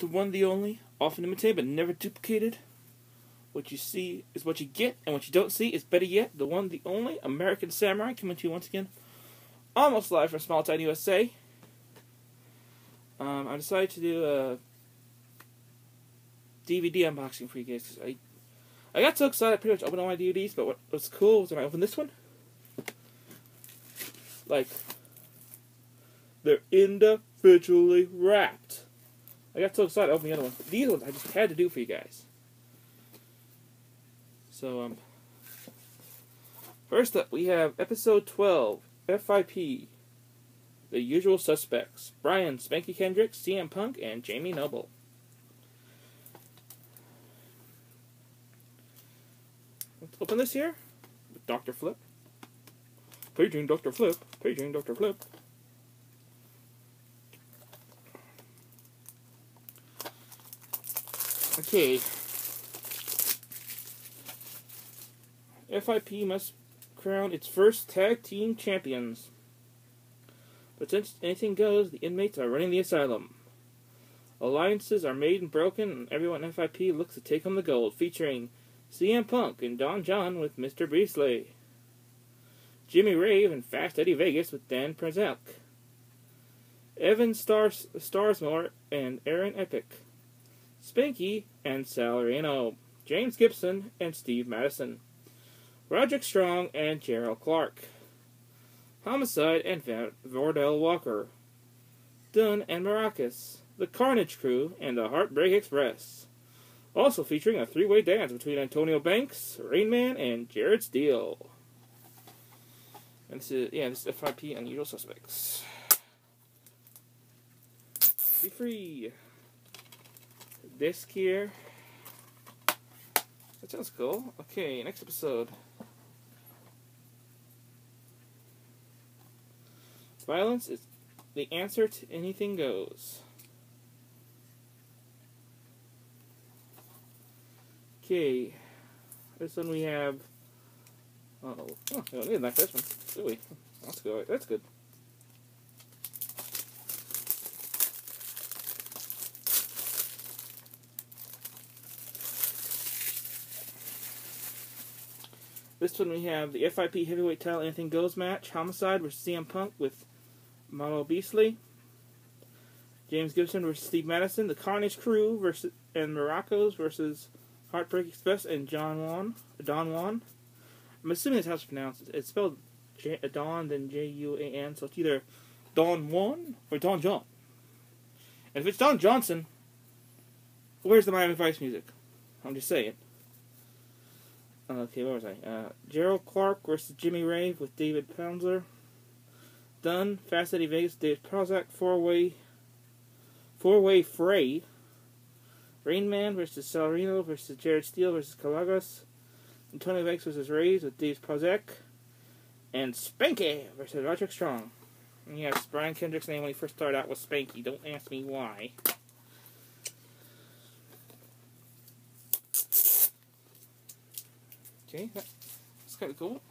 the one, the only, often imitated but never duplicated. What you see is what you get, and what you don't see is better yet. The one, the only, American Samurai, coming to you once again, almost live from Small Town, USA. I decided to do a DVD unboxing for you guys, because I got so excited I pretty much opened all my DVDs, but what's cool was when I opened this one, like, they're individually wrapped. I got so excited I opened the other one. These ones I just had to do for you guys. So, first up we have episode 12, FIP, The Usual Suspects, Brian Spanky Kendricks, CM Punk, and Jamie Noble. Let's open this here with Dr. Flip. Paging Dr. Flip, paging Dr. Flip. Okay. FIP must crown its first tag team champions. But since anything goes, the inmates are running the asylum. Alliances are made and broken, and everyone in FIP looks to take home the gold, featuring CM Punk and Don John with Mr. Beasley, Jimmy Rave and Fast Eddie Vegas with Dan Prezek, Evan Starsmore and Aaron Epic, Spanky and Sal Reno, James Gibson and Steve Madison, Roderick Strong and Gerald Clark, Homicide and Vordell Walker, Dunn and Maracas, the Carnage Crew, and the Heartbreak Express. Also featuring a three-way dance between Antonio Banks, Rain Man, and Jared Steele. And this is FIP Unusual Suspects. Be free. Disc here. That sounds cool. Okay, next episode. Violence is the answer to anything goes. Okay, this one we have. Oh, we don't need like this one, do we? That's good. That's good. This one we have the FIP Heavyweight Title Anything Goes match. Homicide versus CM Punk with Model Beasley. James Gibson versus Steve Madison. The Carnage Crew and Morocco's versus Heartbreak Express and Don Juan. I'm assuming that's how it's pronounced. It's spelled Don, then J-U-A-N, so it's either Don Juan or Don John. And if it's Don Johnson, where's the Miami Vice music? I'm just saying. Okay, where was I? Gerald Clark versus Jimmy Rave with David Poundsler. Dunn, Fast Eddie Vegas, Dave Prozac, four-way fray. Rain Man versus Salarino versus Jared Steele versus Calagas. Antonio Banks versus Rays with Dave Prozac. And Spanky versus Roderick Strong. And yes, Brian Kendrick's name when he first started out was Spanky. Don't ask me why. Okay, that's kind of cool.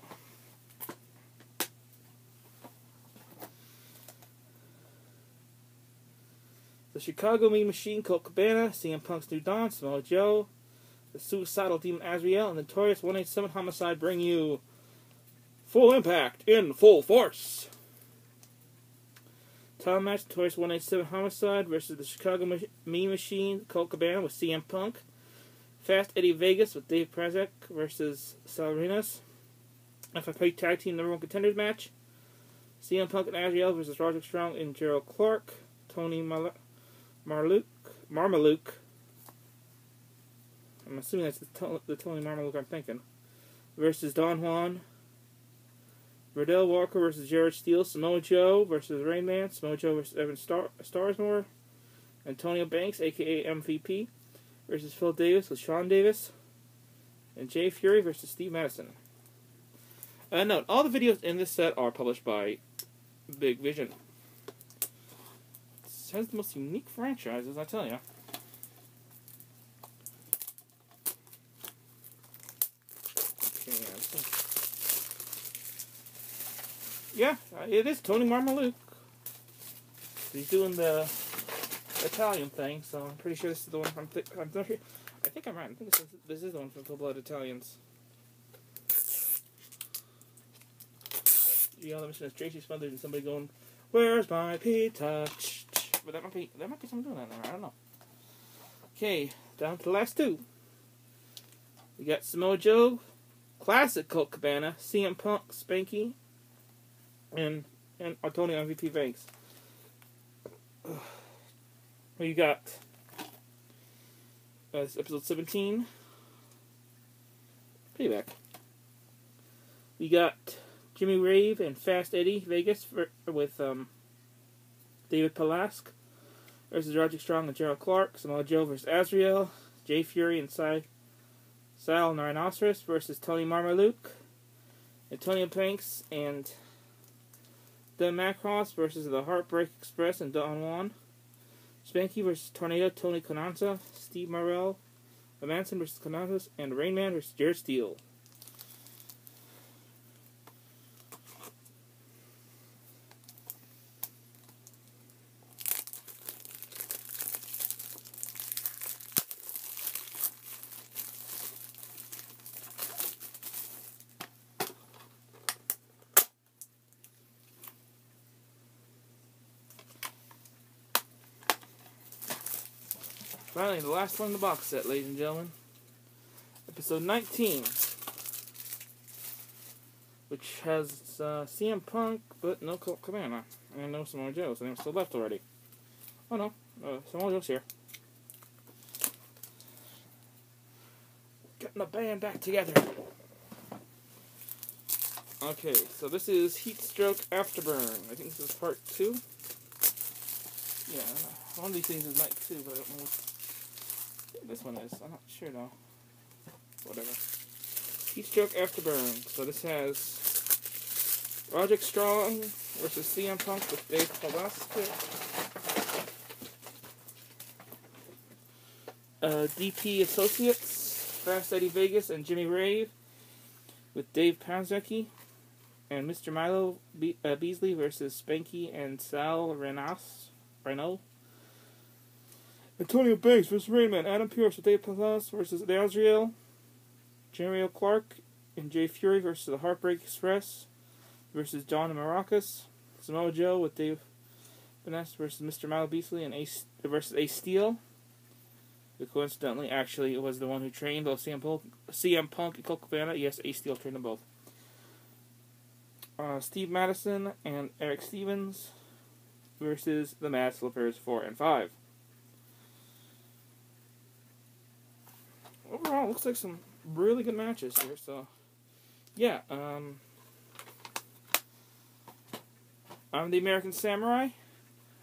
The Chicago Mean Machine, Colt Cabana, CM Punk's New Dawn, Samoa Joe, the Suicidal Demon Azrael, and the Notorious 187 Homicide bring you Full Impact in Full Force. Title match, Notorious 187 Homicide versus the Chicago Mean Machine, Colt Cabana with CM Punk. Fast Eddie Vegas with Dave Prazak versus Salarinas. FIP Tag Team #1 Contenders match. CM Punk and Azrael versus Roderick Strong and Gerald Clark. Tony Marmaluke. I'm assuming that's the Tony Marmaluke I'm thinking. Versus Don Juan. Vordell Walker versus Jared Steele. Samoa Joe versus Rain Man. Samoa Joe versus Evan Starsmore. Antonio Banks, a.k.a. MVP, versus Phil Davis with Sean Davis. And Jay Fury versus Steve Madison. Note, all the videos in this set are published by Big Vision. This has the most unique franchises, I tell you. Yeah, it is Tony Marmaluke. He's doing the Italian thing, so I'm pretty sure this is the one from. I think I'm right. I think this is the one from Full Blood Italians. You know, the mission is Tracy Smothers and somebody going, "Where's my pizza?" But that might be someone doing that now. I don't know. Okay, down to the last two. We got Samoa Joe, classic Colt Cabana, CM Punk, Spanky, and Tony MVP Banks. What you got? It's episode 17. Payback. We got Jimmy Rave and Fast Eddie Vegas with David Palask versus Roderick Strong and Gerald Clark. Samoa Joe versus Azrael. Jay Fury and Sal Rhinoceros versus Tony Marmaluke. Antonio Banks and the Macross versus the Heartbreak Express and Don Juan. Spanky versus Tornado, Tony Conanza, Steve Morrell, Manson versus Conanza, and Rain Man versus Jared Steele. Finally, the last one in the box set, ladies and gentlemen. Episode 19. Which has CM Punk, but no Colt Cabana. And no Samoa Joe, so they're still left already. Oh no, Samoa Joe's here. Getting the band back together. Okay, so this is Heatstroke Afterburn. I think this is part 2. Yeah, one of these things is night 2, but I don't know what this one is. I'm not sure though. Whatever. Heatstroke Afterburn. So this has Roderick Strong versus CM Punk with Dave Palaska. DP Associates, Fast Eddie Vegas and Jimmy Rave with Dave Panzecki. And Mr. Milo Beasley versus Spanky and Sal Rhino. Antonio Banks versus Rainman. Adam Pearce with Dave Palace versus the Azrael. Jerry Clark and Jay Fury versus the Heartbreak Express versus John and Maracas. Samoa Joe with Dave Vanessa versus Mr. Milo Beasley and versus Ace Steel. Who coincidentally actually was the one who trained both CM Punk and Colt Cabana. Yes, Ace Steel trained them both. Steve Madison and Eric Stevens versus the Mad Slippers 4 and 5. Overall, looks like some really good matches here. So, yeah. I'm the American Samurai.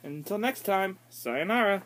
And until next time, sayonara.